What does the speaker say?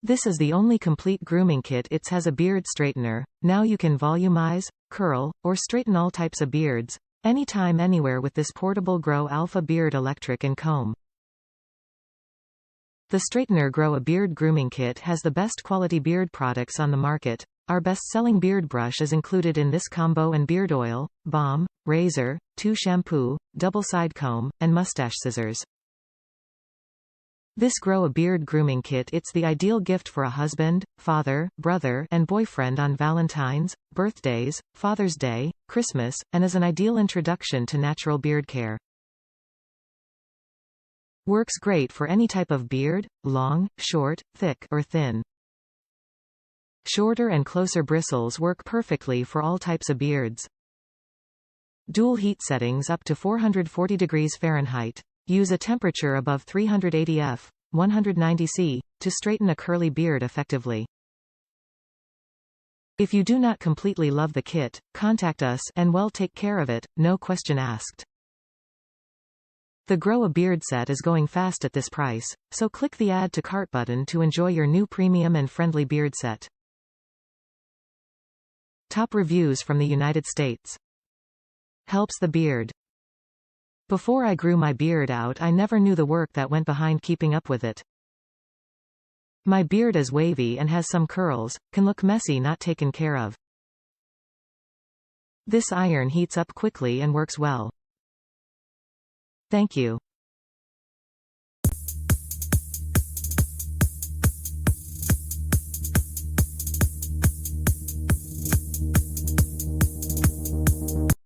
This is the only complete grooming kit. It has a beard straightener. Now you can volumize, curl, or straighten all types of beards, anytime anywhere with this portable Grow Alpha Beard electric and comb. The Straightener Grow a Beard Grooming Kit has the best quality beard products on the market. Our best-selling beard brush is included in this combo, and beard oil, balm, razor, 2 shampoo, double-side comb, and mustache scissors. This Grow a Beard Grooming Kit, it's the ideal gift for a husband, father, brother, and boyfriend on Valentines, birthdays, Father's Day, Christmas, and is an ideal introduction to natural beard care. Works great for any type of beard, long, short, thick, or thin. Shorter and closer bristles work perfectly for all types of beards. Dual heat settings up to 440 degrees Fahrenheit. Use a temperature above 380 F, 190 C, to straighten a curly beard effectively. If you do not completely love the kit, contact us and we'll take care of it, no question asked. The Grow a Beard set is going fast at this price, so click the Add to Cart button to enjoy your new premium and friendly beard set. Top reviews from the United States. Helps the beard. Before I grew my beard out, I never knew the work that went behind keeping up with it. My beard is wavy and has some curls, can look messy not taken care of. This iron heats up quickly and works well. Thank you.